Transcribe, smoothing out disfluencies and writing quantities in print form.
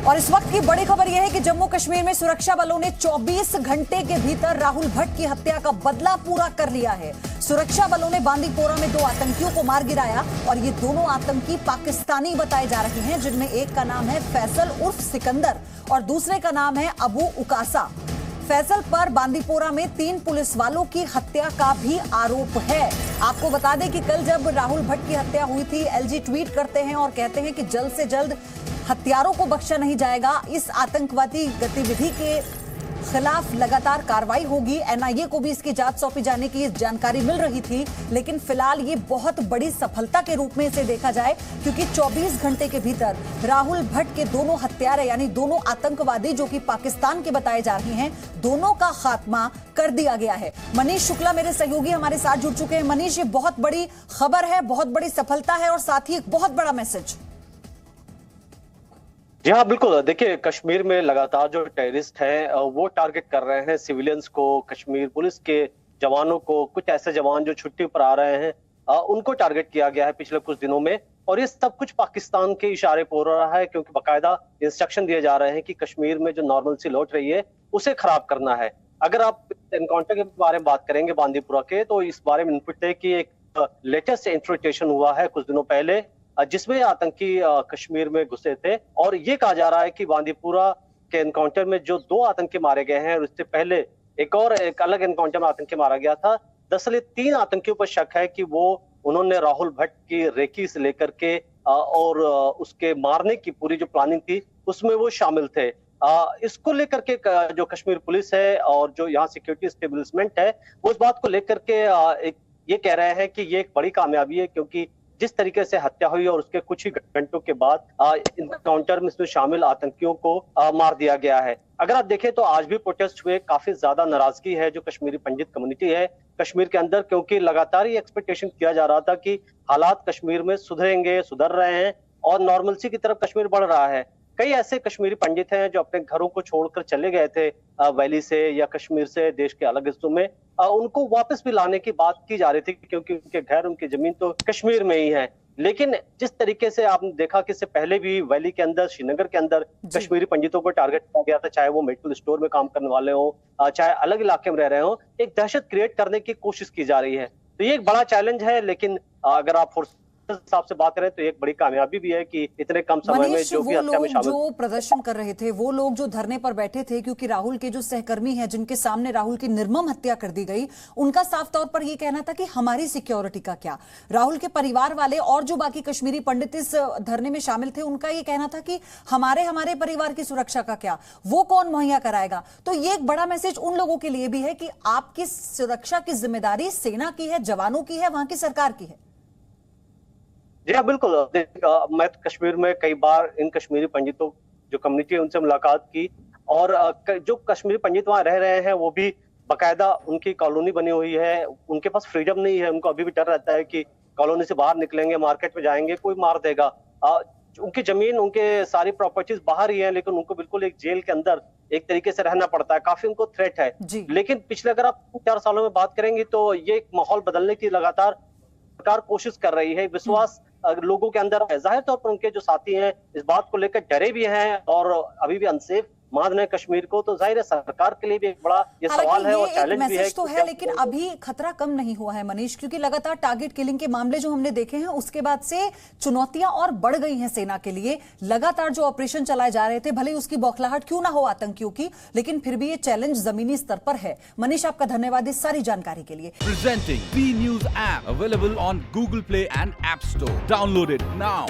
और इस वक्त की बड़ी खबर यह है कि जम्मू कश्मीर में सुरक्षा बलों ने 24 घंटे के भीतर राहुल भट्ट की हत्या का बदला पूरा कर लिया है। सुरक्षा बलों ने बांदीपोरा में 2 आतंकियों को मार गिराया और ये दोनों आतंकी पाकिस्तानी बताए जा रहे हैं, जिनमें एक का नाम है फैसल उर्फ सिकंदर और दूसरे का नाम है अबू उकासा। फैसल पर बांदीपोरा में 3 पुलिस वालों की हत्या का भी आरोप है। आपको बता दें कि कल जब राहुल भट्ट की हत्या हुई थी, एलजी ट्वीट करते हैं और कहते हैं कि जल्द से जल्द हत्यारों को बख्शा नहीं जाएगा। इस आतंकवादी गतिविधि के खिलाफ लगातार कार्रवाई होगी। एनआईए को भी इसकी जांच सौंपी जाने की जानकारी मिल रही थी, लेकिन फिलहाल ये बहुत बड़ी सफलता के रूप में इसे देखा जाए, क्योंकि 24 घंटे के भीतर राहुल भट्ट के दोनों हत्यारे यानी दोनों आतंकवादी जो कि पाकिस्तान के बताए जा रहे हैं, दोनों का खात्मा कर दिया गया है। मनीष शुक्ला मेरे सहयोगी हमारे साथ जुड़ चुके हैं। मनीष, ये बहुत बड़ी खबर है, बहुत बड़ी सफलता है और साथ ही एक बहुत बड़ा मैसेज। जी हाँ, बिल्कुल। देखिए, कश्मीर में लगातार जो टेररिस्ट हैं वो टारगेट कर रहे हैं सिविलियंस को, कश्मीर पुलिस के जवानों को। कुछ ऐसे जवान जो छुट्टी पर आ रहे हैं उनको टारगेट किया गया है पिछले कुछ दिनों में, और ये सब कुछ पाकिस्तान के इशारे पर हो रहा है, क्योंकि बाकायदा इंस्ट्रक्शन दिए जा रहे हैं कि कश्मीर में जो नॉर्मलसी लौट रही है उसे खराब करना है। अगर आप एनकाउंटर के बारे में बात करेंगे बांदीपुरा के, तो इस बारे में इनपुट है कि एक लेटेस्ट इन्फिल्ट्रेशन हुआ है कुछ दिनों पहले, जिसमें आतंकी कश्मीर में घुसे थे, और ये कहा जा रहा है कि बांदीपुरा के एनकाउंटर में जो 2 आतंकी मारे गए हैं, और इससे पहले एक अलग एनकाउंटर में आतंकी मारा गया था। दरअसल 3 आतंकियों पर शक है कि वो उन्होंने राहुल भट्ट की रेकी से लेकर के और उसके मारने की पूरी जो प्लानिंग थी उसमें वो शामिल थे। इसको लेकर के जो कश्मीर पुलिस है और जो यहाँ सिक्योरिटी एस्टेब्लिशमेंट है, वो इस बात को लेकर के ये कह रहे हैं कि ये एक बड़ी कामयाबी है, क्योंकि जिस तरीके से हत्या हुई और उसके कुछ ही घंटों के बाद इनकाउंटर में इसमें शामिल आतंकियों को मार दिया गया है। अगर आप देखें तो आज भी प्रोटेस्ट हुए, काफी ज्यादा नाराजगी है जो कश्मीरी पंडित कम्युनिटी है कश्मीर के अंदर, क्योंकि लगातार ये एक्सपेक्टेशन किया जा रहा था कि हालात कश्मीर में सुधरेंगे, सुधर रहे हैं और नॉर्मलसी की तरफ कश्मीर बढ़ रहा है। कई ऐसे कश्मीरी पंडित हैं जो अपने घरों को छोड़कर चले गए थे वैली से या कश्मीर से देश के अलग हिस्सों में, उनको वापस भी लाने की बात की जा रही थी, क्योंकि उनके घर, उनकी जमीन तो कश्मीर में ही है। लेकिन जिस तरीके से आपने देखा कि इससे पहले भी वैली के अंदर, श्रीनगर के अंदर कश्मीरी पंडितों को टारगेट किया गया था, चाहे वो मेडिकल स्टोर में काम करने वाले हो, चाहे अलग इलाके में रह रहे हो, एक दहशत क्रिएट करने की कोशिश की जा रही है। तो ये एक बड़ा चैलेंज है, लेकिन अगर आप हिसाब से बात करें तो एक बड़ी कामयाबी भी है कि इतने कम समय में जो भी हत्या में शामिल, जो प्रदर्शन कर रहे थे, वो लोग जो धरने पर बैठे थे, क्योंकि राहुल के जो सहकर्मी हैं जिनके सामने राहुल की निर्मम हत्या कर दी गई, उनका साफ तौर पर यह कहना था कि हमारी सिक्योरिटी का क्या। राहुल के परिवार वाले और जो बाकी कश्मीरी पंडित इस धरने में शामिल थे, उनका यह कहना था कि हमारे परिवार की सुरक्षा का क्या, वो कौन मुहैया कराएगा। तो ये एक बड़ा मैसेज उन लोगों के लिए भी है कि आपकी सुरक्षा की जिम्मेदारी सेना की है, जवानों की है, वहां की सरकार की है। जी हाँ, बिल्कुल। मैं कश्मीर में कई बार इन कश्मीरी पंडितों जो कम्युनिटी है उनसे मुलाकात की, और जो कश्मीरी पंडित वहाँ रह रहे हैं वो भी बाकायदा, उनकी कॉलोनी बनी हुई है, उनके पास फ्रीडम नहीं है, उनको अभी भी डर रहता है कि कॉलोनी से बाहर निकलेंगे, मार्केट में जाएंगे, कोई मार देगा। उनकी जमीन, उनके सारी प्रॉपर्टीज बाहर ही है, लेकिन उनको बिल्कुल एक जेल के अंदर एक तरीके से रहना पड़ता है, काफी उनको थ्रेट है। लेकिन पिछले अगर आप 4 सालों में बात करेंगे तो ये एक माहौल बदलने की लगातार सरकार कोशिश कर रही है। विश्वास लोगों के अंदर है। जाहिर तौर पर उनके जो साथी हैं इस बात को लेकर डरे भी हैं और अभी भी अनसेफ मान रहे कश्मीर को, तो जाहिर है सरकार के लिए भी एक बड़ा ये सवाल है और चैलेंज भी है। तो है, लेकिन अभी खतरा कम नहीं हुआ है मनीष, क्योंकि लगातार टारगेट किलिंग के मामले जो हमने देखे हैं उसके बाद से चुनौतियां और बढ़ गई हैं सेना के लिए। लगातार जो ऑपरेशन चलाए जा रहे थे, भले ही उसकी बौखलाहट क्यों ना हो आतंकियों की, लेकिन फिर भी ये चैलेंज जमीनी स्तर पर है। मनीष, आपका धन्यवाद इस सारी जानकारी के लिए। Presenting B news app available on Google Play and App Store. Download it now.